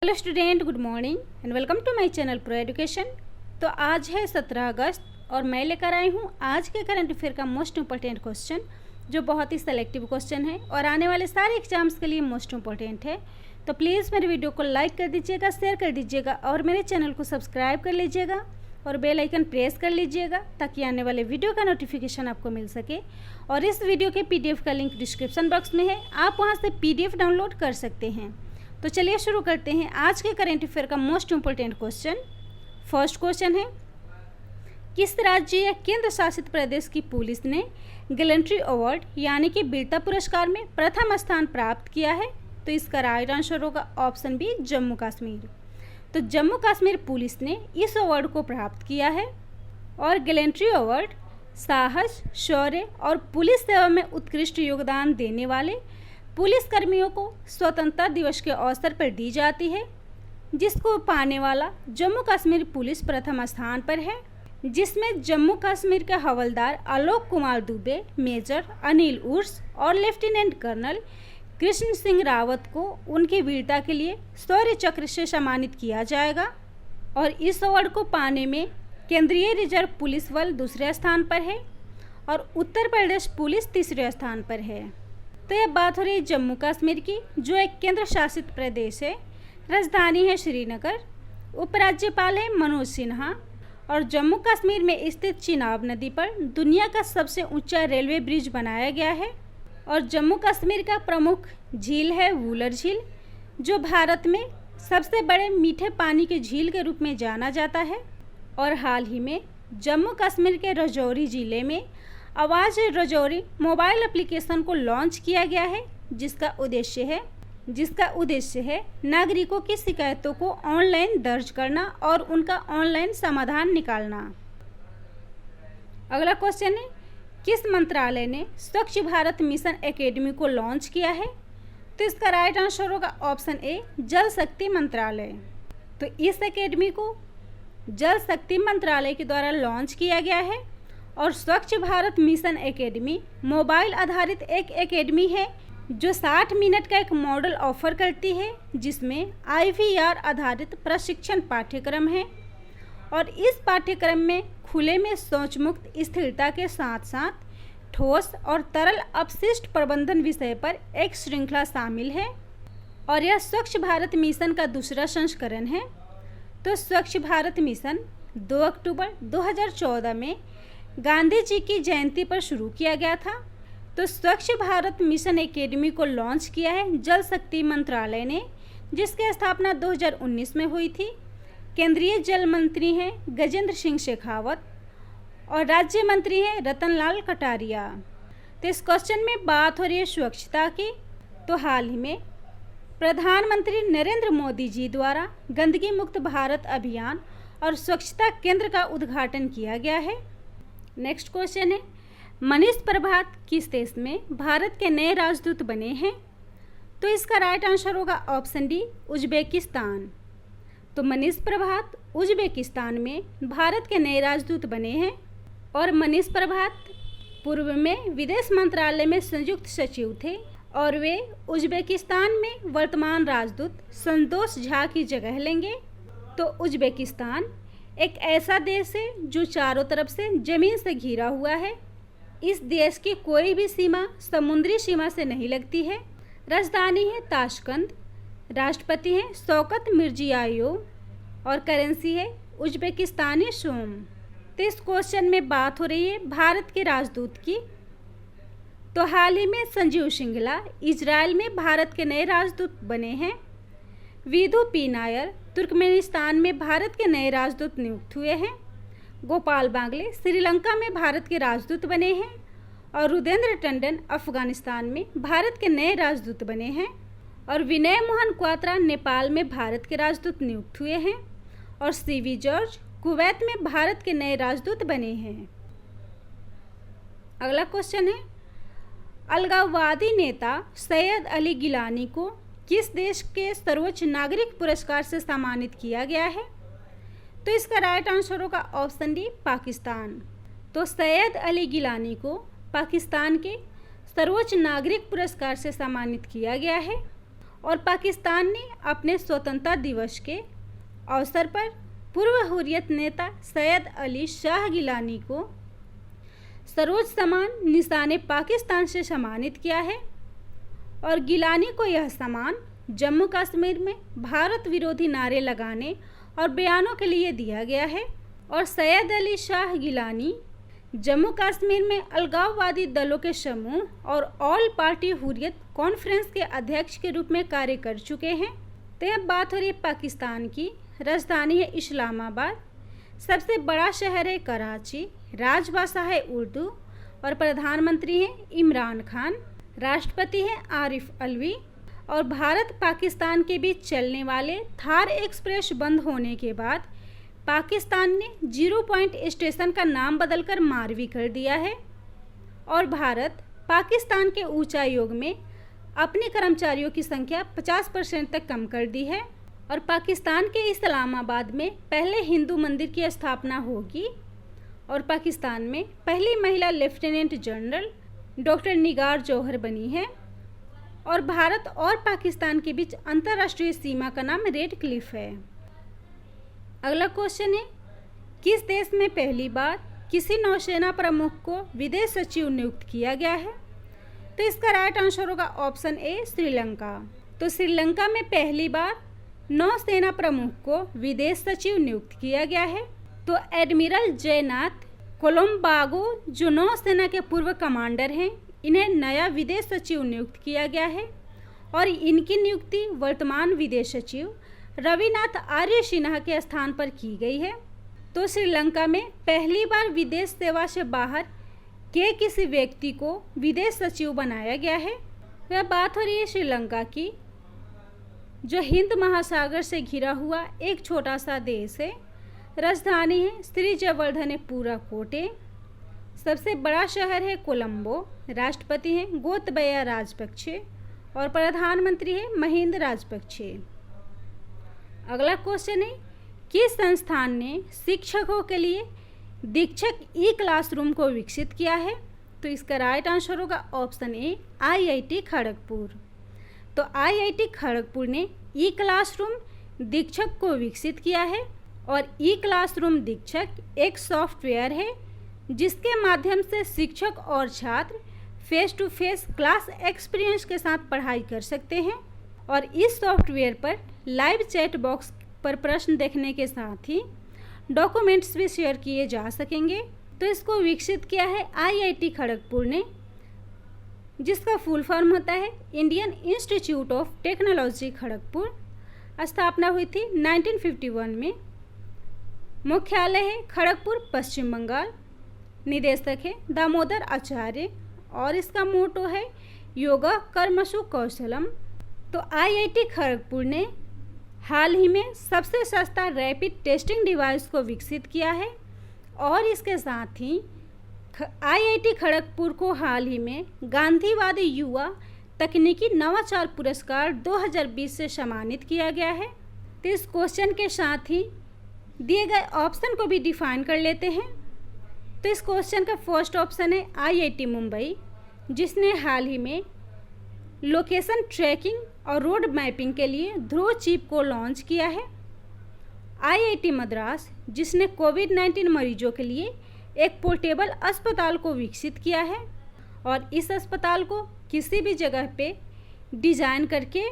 Hello student, good morning and welcome to my channel pro education. तो आज है 17 अगस्त और मैं लेकर आई हूँ आज के करंट अफेयर का मोस्ट इम्पोर्टेंट क्वेश्चन, जो बहुत ही सेलेक्टिव क्वेश्चन है और आने वाले सारे एग्जाम्स के लिए मोस्ट इम्पोर्टेंट है। तो प्लीज़ मेरे वीडियो को लाइक कर दीजिएगा, शेयर कर दीजिएगा और मेरे चैनल को सब्सक्राइब कर लीजिएगा और बेल आइकन प्रेस कर लीजिएगा ताकि आने वाले वीडियो का नोटिफिकेशन आपको मिल सके। और इस वीडियो के PDF का लिंक डिस्क्रिप्शन बॉक्स में है, आप वहाँ से PDF डाउनलोड कर सकते हैं। तो चलिए शुरू करते हैं आज के करेंट अफेयर का most important question. First question है, किस राज्य या केंद्र शासित प्रदेश की पुलिस ने गैलेंट्री अवार्ड यानी कि वीरता पुरस्कार में प्रथम स्थान प्राप्त किया है? तो इसका राइट आंसर होगा ऑप्शन बी, जम्मू कश्मीर। तो जम्मू कश्मीर पुलिस ने इस अवार्ड को प्राप्त किया है। और गैलेंट्री अवार्ड साहस, शौर्य और पुलिस सेवा में उत्कृष्ट योगदान देने वाले पुलिस कर्मियों को स्वतंत्रता दिवस के अवसर पर दी जाती है, जिसको पाने वाला जम्मू कश्मीर पुलिस प्रथम स्थान पर है, जिसमें जम्मू कश्मीर के हवलदार आलोक कुमार दुबे, मेजर अनिल उर्स और लेफ्टिनेंट कर्नल कृष्ण सिंह रावत को उनकी वीरता के लिए शौर्य चक्र से सम्मानित किया जाएगा। और इस अवार्ड को पाने में केंद्रीय रिजर्व पुलिस बल दूसरे स्थान पर है और उत्तर प्रदेश पुलिस तीसरे स्थान पर है। तो यह बात हो रही है जम्मू कश्मीर की, जो एक केंद्र शासित प्रदेश है। राजधानी है श्रीनगर, उपराज्यपाल है मनोज सिन्हा और जम्मू कश्मीर में स्थित चिनाब नदी पर दुनिया का सबसे ऊंचा रेलवे ब्रिज बनाया गया है। और जम्मू कश्मीर का प्रमुख झील है वुलर झील, जो भारत में सबसे बड़े मीठे पानी के झील के रूप में जाना जाता है। और हाल ही में जम्मू कश्मीर के राजौरी ज़िले में आवाज़ राजौरी मोबाइल एप्लीकेशन को लॉन्च किया गया है, जिसका उद्देश्य है नागरिकों की शिकायतों को ऑनलाइन दर्ज करना और उनका ऑनलाइन समाधान निकालना। अगला क्वेश्चन है, किस मंत्रालय ने स्वच्छ भारत मिशन एकेडमी को लॉन्च किया है? तो इसका राइट आंसर होगा ऑप्शन ए, जल शक्ति मंत्रालय। तो इस एकेडमी को जल शक्ति मंत्रालय के द्वारा लॉन्च किया गया है। और स्वच्छ भारत मिशन एकेडमी मोबाइल आधारित एक एकेडमी है जो 60 मिनट का एक मॉडल ऑफर करती है, जिसमें IVR आधारित प्रशिक्षण पाठ्यक्रम है। और इस पाठ्यक्रम में खुले में शौच मुक्त स्थिरता के साथ साथ ठोस और तरल अपशिष्ट प्रबंधन विषय पर एक श्रृंखला शामिल है। और यह स्वच्छ भारत मिशन का दूसरा संस्करण है। तो स्वच्छ भारत मिशन 2 अक्टूबर 2014 में गांधी जी की जयंती पर शुरू किया गया था। तो स्वच्छ भारत मिशन एकेडमी को लॉन्च किया है जल शक्ति मंत्रालय ने, जिसकी स्थापना 2019 में हुई थी। केंद्रीय जल मंत्री हैं गजेंद्र सिंह शेखावत और राज्य मंत्री हैं रतनलाल कटारिया। तो इस क्वेश्चन में बात हो रही है स्वच्छता की। तो हाल ही में प्रधानमंत्री नरेंद्र मोदी जी द्वारा गंदगी मुक्त भारत अभियान और स्वच्छता केंद्र का उद्घाटन किया गया है। नेक्स्ट क्वेश्चन है, मनीष प्रभात किस देश में भारत के नए राजदूत बने हैं? तो इसका राइट आंसर होगा ऑप्शन डी, उज्बेकिस्तान। तो मनीष प्रभात उज्बेकिस्तान में भारत के नए राजदूत बने हैं। और मनीष प्रभात पूर्व में विदेश मंत्रालय में संयुक्त सचिव थे और वे उज्बेकिस्तान में वर्तमान राजदूत संतोष झा की जगह लेंगे। तो उज्बेकिस्तान एक ऐसा देश है जो चारों तरफ से जमीन से घिरा हुआ है। इस देश की कोई भी सीमा समुद्री सीमा से नहीं लगती है। राजधानी है ताशकंद, राष्ट्रपति हैं शौकत मिर्जियोयेव और करेंसी है उज्बेकिस्तानी सोम। तो इस क्वेश्चन में बात हो रही है भारत के राजदूत की। तो हाल ही में संजीव श्रृंगला इजराइल में भारत के नए राजदूत बने हैं। विधु पी नायर तुर्कमेनिस्तान में भारत के नए राजदूत नियुक्त हुए हैं। गोपाल बांगले श्रीलंका में भारत के राजदूत बने हैं। और रुदेंद्र टंडन अफगानिस्तान में भारत के नए राजदूत बने हैं। और विनय मोहन क्वात्रा नेपाल में भारत के राजदूत नियुक्त हुए हैं। और CV जॉर्ज कुवैत में भारत के नए राजदूत बने हैं। अगला क्वेश्चन है, अलगाववादी नेता सैयद अली गिलानी को किस देश के सर्वोच्च नागरिक पुरस्कार से सम्मानित किया गया है? तो इसका राइट आंसर होगा ऑप्शन डी, पाकिस्तान। तो सैयद अली गिलानी को पाकिस्तान के सर्वोच्च नागरिक पुरस्कार से सम्मानित किया गया है। और पाकिस्तान ने अपने स्वतंत्रता दिवस के अवसर पर पूर्व हुर्रियत नेता सैयद अली शाह गिलानी को सरोज सम्मान निशान पाकिस्तान से सम्मानित किया है और गिलानी को यह सम्मान जम्मू कश्मीर में भारत विरोधी नारे लगाने और बयानों के लिए दिया गया है। और सैयद अली शाह गिलानी जम्मू कश्मीर में अलगाववादी दलों के समूह और ऑल पार्टी हुर्रियत कॉन्फ्रेंस के अध्यक्ष के रूप में कार्य कर चुके हैं। तो अब बात हो रही है पाकिस्तान की। राजधानी है इस्लामाबाद, सबसे बड़ा शहर है कराची, राजभाषा है उर्दू और प्रधानमंत्री हैं इमरान खान, राष्ट्रपति हैं आरिफ अलवी। और भारत पाकिस्तान के बीच चलने वाले थार एक्सप्रेस बंद होने के बाद पाकिस्तान ने 0 पॉइंट स्टेशन का नाम बदलकर मारवी कर दिया है और भारत पाकिस्तान के उच्चायोग में अपने कर्मचारियों की संख्या 50% तक कम कर दी है। और पाकिस्तान के इस्लामाबाद में पहले हिंदू मंदिर की स्थापना होगी और पाकिस्तान में पहली महिला लेफ्टिनेंट जनरल डॉक्टर निगार जौहर बनी है। और भारत और पाकिस्तान के बीच अंतर्राष्ट्रीय सीमा का नाम रेड क्लिफ है। अगला क्वेश्चन है, किस देश में पहली बार किसी नौसेना प्रमुख को विदेश सचिव नियुक्त किया गया है? तो इसका राइट आंसर होगा ऑप्शन ए श्रीलंका। तो श्रीलंका में पहली बार नौसेना प्रमुख को विदेश सचिव नियुक्त किया गया है। तो एडमिरल जयनाथ कोलंबागो जो नौसेना के पूर्व कमांडर हैं, इन्हें नया विदेश सचिव नियुक्त किया गया है और इनकी नियुक्ति वर्तमान विदेश सचिव रविनाथ आर्य सिन्हा के स्थान पर की गई है। तो श्रीलंका में पहली बार विदेश सेवा से बाहर के किसी व्यक्ति को विदेश सचिव बनाया गया है। वह बात हो रही है श्रीलंका की, जो हिंद महासागर से घिरा हुआ एक छोटा सा देश है। राजधानी है श्री जयवर्धनेपुरा कोटे, सबसे बड़ा शहर है कोलंबो, राष्ट्रपति हैं गोतबया राजपक्षे और प्रधानमंत्री है महिंद राजपक्षे। अगला क्वेश्चन है, किस संस्थान ने शिक्षकों के लिए दीक्षक ई क्लासरूम को विकसित किया है? तो इसका राइट आंसर होगा ऑप्शन ए IIT खड़गपुर। तो IIT खड़गपुर ने ई क्लासरूम दीक्षक को विकसित किया है और ई क्लासरूम दीक्षक एक सॉफ्टवेयर है जिसके माध्यम से शिक्षक और छात्र face to face class experience के साथ पढ़ाई कर सकते हैं और इस सॉफ्टवेयर पर लाइव चैट बॉक्स पर प्रश्न देखने के साथ ही डॉक्यूमेंट्स भी शेयर किए जा सकेंगे। तो इसको विकसित किया है IIT खड़गपुर ने, जिसका फुल फॉर्म होता है Indian institute of technology Kharagpur. स्थापना हुई थी 1951 में। मुख्यालय है खड़गपुर पश्चिम बंगाल। निदेशक है दामोदर आचार्य और इसका मोटो है योगा कर्मसु कौशलम। तो IIT खड़गपुर ने हाल ही में सबसे सस्ता रैपिड टेस्टिंग डिवाइस को विकसित किया है और इसके साथ ही IIT खड़गपुर को हाल ही में गांधीवादी युवा तकनीकी नवाचार पुरस्कार 2020 से सम्मानित किया गया है। तो इस क्वेश्चन के साथ ही दिए गए ऑप्शन को भी डिफाइन कर लेते हैं। तो इस क्वेश्चन का फर्स्ट ऑप्शन है IIT मुंबई, जिसने हाल ही में लोकेशन ट्रैकिंग और रोड मैपिंग के लिए ध्रुव चिप को लॉन्च किया है। IIT मद्रास, जिसने कोविड-19 मरीजों के लिए एक पोर्टेबल अस्पताल को विकसित किया है और इस अस्पताल को किसी भी जगह पे डिज़ाइन करके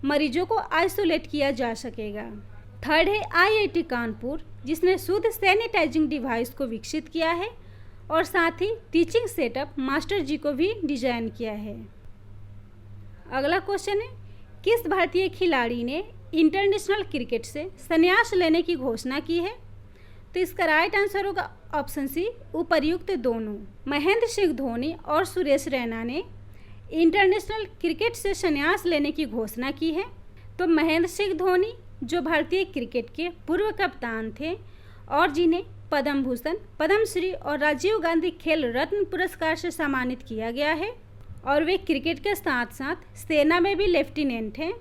मरीजों को आइसोलेट किया जा सकेगा। थर्ड है IIT कानपुर, जिसने शुद्ध सैनिटाइजिंग डिवाइस को विकसित किया है और साथ ही टीचिंग सेटअप मास्टर जी को भी डिजाइन किया है। अगला क्वेश्चन है, किस भारतीय खिलाड़ी ने इंटरनेशनल क्रिकेट से संन्यास लेने की घोषणा की है? तो इसका राइट आंसर होगा ऑप्शन सी उपर्युक्त दोनों। महेंद्र सिंह धोनी और सुरेश रैना ने इंटरनेशनल क्रिकेट से संन्यास लेने की घोषणा की है। तो महेंद्र सिंह धोनी जो भारतीय क्रिकेट के पूर्व कप्तान थे और जिन्हें पद्म भूषण, पद्मश्री और राजीव गांधी खेल रत्न पुरस्कार से सम्मानित किया गया है और वे क्रिकेट के साथ साथ सेना में भी लेफ्टिनेंट हैं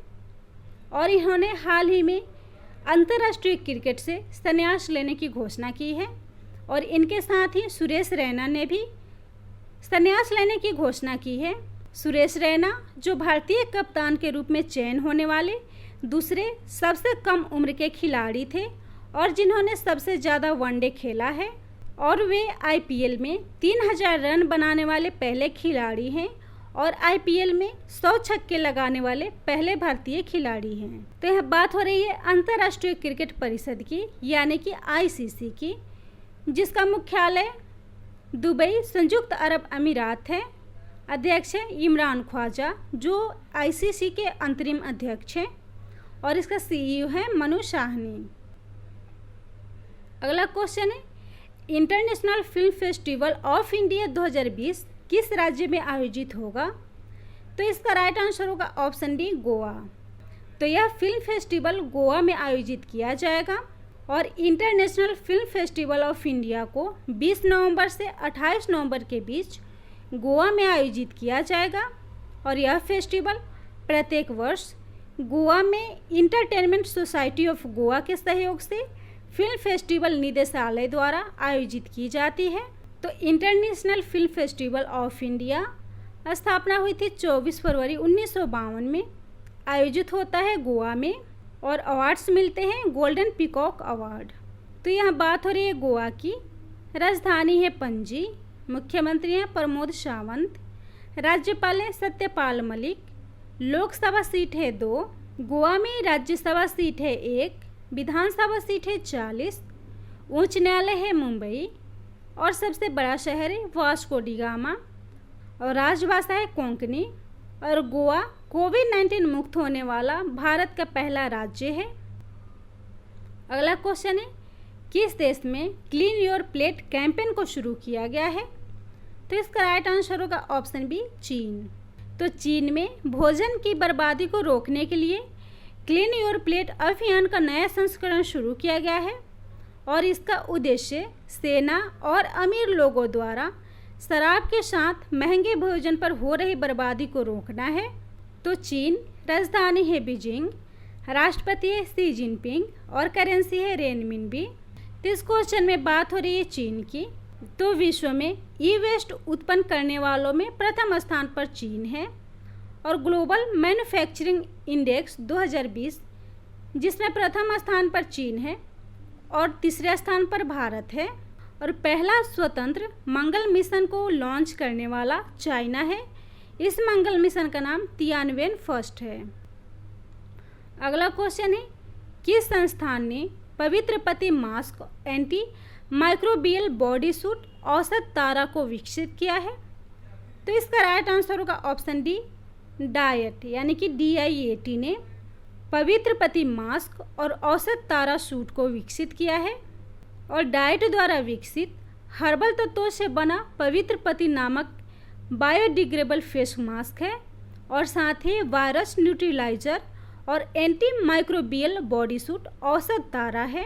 और इन्होंने हाल ही में अंतर्राष्ट्रीय क्रिकेट से संन्यास लेने की घोषणा की है। और इनके साथ ही सुरेश रैना ने भी संन्यास लेने की घोषणा की है सुरेश रैना जो भारतीय कप्तान के रूप में चयन होने वाले दूसरे सबसे कम उम्र के खिलाड़ी थे और जिन्होंने सबसे ज़्यादा वनडे खेला है, और वे आईपीएल में 3000 रन बनाने वाले पहले खिलाड़ी हैं और आईपीएल में 100 छक्के लगाने वाले पहले भारतीय खिलाड़ी हैं। तो यह बात हो रही है अंतर्राष्ट्रीय क्रिकेट परिषद की, यानी कि आईसीसी की, जिसका मुख्यालय दुबई संयुक्त अरब अमीरात है। अध्यक्ष है इमरान ख्वाजा जो आईसीसी के अंतरिम अध्यक्ष हैं, और इसका सीईओ है मनु साहनी। अगला क्वेश्चन है, international film festival of India 2020 किस राज्य में आयोजित होगा? तो इसका राइट आंसर होगा ऑप्शन डी, गोवा। तो यह फिल्म फेस्टिवल गोवा में आयोजित किया जाएगा और international film festival of India को 20 नवंबर से 28 नवंबर के बीच गोवा में आयोजित किया जाएगा। और यह फेस्टिवल प्रत्येक वर्ष गोवा में इंटरटेनमेंट सोसाइटी ऑफ गोवा के सहयोग से फिल्म फेस्टिवल निदेशालय द्वारा आयोजित की जाती है। तो international film festival of India स्थापना हुई थी 24 फरवरी 1952 में, आयोजित होता है गोवा में और अवार्ड्स मिलते हैं गोल्डन पीकॉक अवार्ड। तो यहाँ बात हो रही है गोवा की। राजधानी है पणजी, मुख्यमंत्री हैं प्रमोद सावंत, राज्यपाल हैं सत्यपाल मलिक, लोकसभा सीट है 2, गोवा में राज्यसभा सीट है 1, विधानसभा सीट है 40, उच्च न्यायालय है मुंबई और सबसे बड़ा शहर है वास्को डी गामा और राजभाषा है कोंकणी। और गोवा कोविड-19 मुक्त होने वाला भारत का पहला राज्य है। अगला क्वेश्चन है, किस देश में क्लीन योर प्लेट कैंपेन को शुरू किया गया है? तो इसका राइट आंसर होगा ऑप्शन बी, चीन। तो चीन में भोजन की बर्बादी को रोकने के लिए क्लीन योर प्लेट अभियान का नया संस्करण शुरू किया गया है और इसका उद्देश्य सेना और अमीर लोगों द्वारा शराब के साथ महंगे भोजन पर हो रही बर्बादी को रोकना है। तो चीन राजधानी है बीजिंग, राष्ट्रपति है शी जिनपिंग और करेंसी है रेनमिनबी। तो इस क्वेश्चन में बात हो रही है चीन की। तो विश्व में ई वेस्ट उत्पन्न करने वालों में प्रथम स्थान पर चीन है और ग्लोबल मैन्युफैक्चरिंग इंडेक्स 2020 जिसमें प्रथम स्थान पर चीन है और तीसरे स्थान पर भारत है और पहला स्वतंत्र मंगल मिशन को लॉन्च करने वाला चाइना है। इस मंगल मिशन का नाम तियानवेन फर्स्ट है। अगला क्वेश्चन है, किस संस्थान ने पवित्र पति mask anti microbial body suit औसत तारा को विकसित किया है? तो इसका राइट आंसर होगा ऑप्शन डी, डाइट, यानी कि DIAT ने पवित्र पति मास्क और औसत तारा सूट को विकसित किया है। और डाइट द्वारा विकसित हर्बल तत्वों से बना पवित्र पति नामक बायोडिग्रेडेबल फेस मास्क है और साथ ही वायरस न्यूट्रलाइजर और एंटी माइक्रोबियल बॉडी सूट औसत तारा है।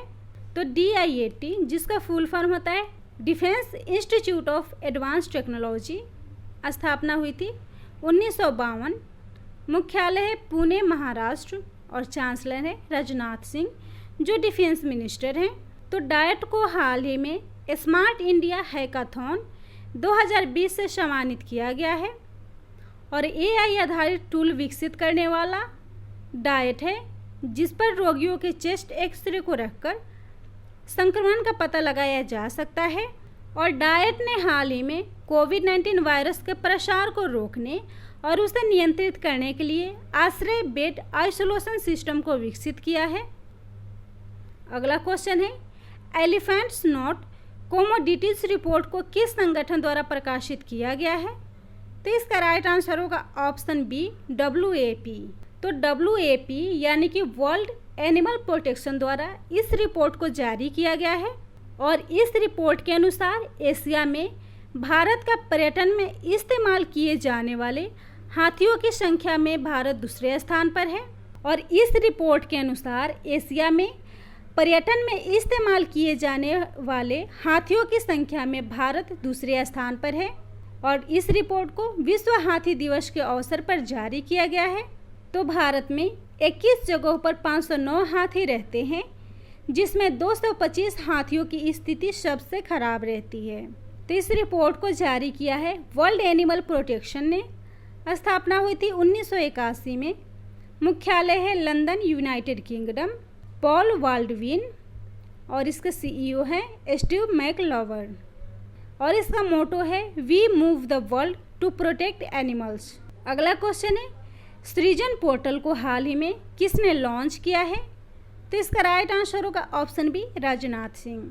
तो DIAT जिसका फुल फॉर्म होता है defence institute of advance technology, स्थापना हुई थी 1952, मुख्यालय है पुणे महाराष्ट्र और चांसलर है राजनाथ सिंह जो डिफेंस मिनिस्टर हैं। तो डाइट को हाल ही में स्मार्ट इंडिया हैकाथॉन 2020 से सम्मानित किया गया है और AI आधारित टूल विकसित करने वाला डाइट है जिस पर रोगियों के चेस्ट एक्सरे को रखकर संक्रमण का पता लगाया जा सकता है। और डाइट ने हाल ही में कोविड-19 वायरस के प्रसार को रोकने और उसे नियंत्रित करने के लिए आश्रय बेड आइसोलेशन सिस्टम को विकसित किया है। अगला क्वेश्चन है, एलिफेंट्स नॉट कमोडिटीज रिपोर्ट को किस संगठन द्वारा प्रकाशित किया गया है? तो इसका राइट आंसर होगा ऑप्शन बी, WAP। तो WAP यानी कि वर्ल्ड एनिमल प्रोटेक्शन द्वारा इस रिपोर्ट को जारी किया गया है और इस रिपोर्ट के अनुसार एशिया में भारत का पर्यटन में इस्तेमाल किए जाने वाले हाथियों की संख्या में भारत दूसरे स्थान पर है। और इस रिपोर्ट के अनुसार एशिया में पर्यटन में इस्तेमाल किए जाने वाले हाथियों की संख्या में भारत दूसरे स्थान पर है और इस रिपोर्ट को विश्व हाथी दिवस के अवसर पर जारी किया गया है। तो भारत में 21 जगहों पर 509 हाथी रहते हैं जिसमें 225 हाथियों की स्थिति सबसे खराब रहती है। तो इस रिपोर्ट को जारी किया है वर्ल्ड एनिमल प्रोटेक्शन ने स्थापना हुई थी 1981 में। मुख्यालय है London, United kingdom. Paul Baldwin और इसके सीईओ हैं स्टीव मैकलॉवर और इसका मोटो है we move the world to protect animals. अगला क्वेश्चन है सृजन पोर्टल को हाल ही में किसने लॉन्च किया है? तो इसका राइट आंसर होगा ऑप्शन बी, राजनाथ सिंह।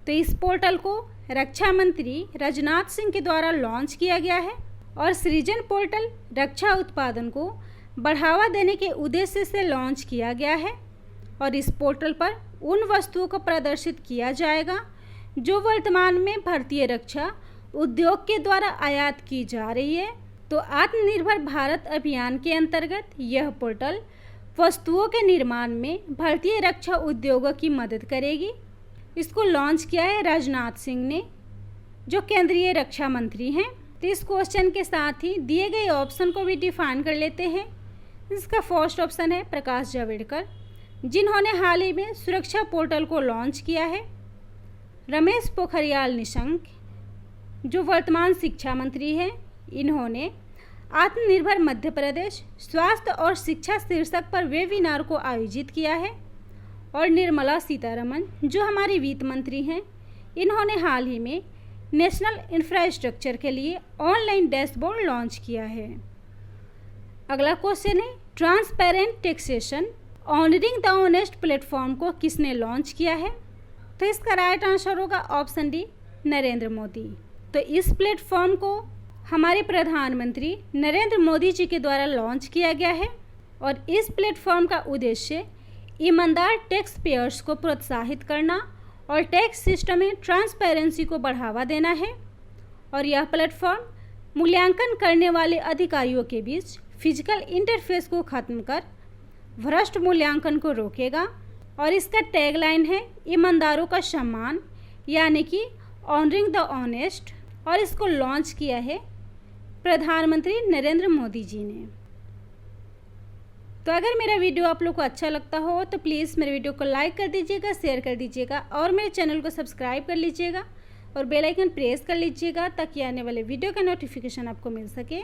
तो इस पोर्टल को रक्षा मंत्री राजनाथ सिंह के द्वारा लॉन्च किया गया है और सृजन पोर्टल रक्षा उत्पादन को बढ़ावा देने के उद्देश्य से लॉन्च किया गया है और इस पोर्टल पर उन वस्तुओं को प्रदर्शित किया जाएगा जो वर्तमान में भारतीय रक्षा उद्योग के द्वारा आयात की जा रही है। तो आत्मनिर्भर भारत अभियान के अंतर्गत यह पोर्टल वस्तुओं के निर्माण में भारतीय रक्षा उद्योगों की मदद करेगी। इसको लॉन्च किया है राजनाथ सिंह ने, जो केंद्रीय रक्षा मंत्री हैं। तो इस क्वेश्चन के साथ ही दिए गए ऑप्शन को भी डिफाइन कर लेते हैं। इसका फर्स्ट ऑप्शन है प्रकाश जावड़ेकर, जिन्होंने हाल ही में सुरक्षा पोर्टल को लॉन्च किया है। रमेश पोखरियाल निशंक, जो वर्तमान शिक्षा मंत्री हैं, इन्होंने आत्मनिर्भर मध्य प्रदेश स्वास्थ्य और शिक्षा शीर्षक पर वेबिनार को आयोजित किया है। और निर्मला सीतारमण, जो हमारी वित्त मंत्री हैं, इन्होंने हाल ही में नेशनल इंफ्रास्ट्रक्चर के लिए ऑनलाइन डैशबोर्ड लॉन्च किया है। अगला क्वेश्चन है transparent taxation honouring the honest platform को किसने लॉन्च किया है? तो इसका राइट आंसर होगा ऑप्शन डी, नरेंद्र मोदी। तो इस प्लेटफॉर्म को हमारे प्रधानमंत्री नरेंद्र मोदी जी के द्वारा लॉन्च किया गया है और इस प्लेटफॉर्म का उद्देश्य ईमानदार टैक्स पेयर्स को प्रोत्साहित करना और टैक्स सिस्टम में ट्रांसपेरेंसी को बढ़ावा देना है। और यह प्लेटफॉर्म मूल्यांकन करने वाले अधिकारियों के बीच फिजिकल इंटरफेस को खत्म कर भ्रष्ट मूल्यांकन को रोकेगा। और इसका टैगलाइन है ईमानदारों का सम्मान, यानी कि ऑनरिंग द ऑनेस्ट। और इसको लॉन्च किया है प्रधानमंत्री नरेंद्र मोदी जी ने। तो अगर मेरा वीडियो आप लोग को अच्छा लगता हो तो प्लीज़ मेरे वीडियो को लाइक कर दीजिएगा, शेयर कर दीजिएगा और मेरे चैनल को सब्सक्राइब कर लीजिएगा और बेल आइकन प्रेस कर लीजिएगा ताकि आने वाले वीडियो का नोटिफिकेशन आपको मिल सके।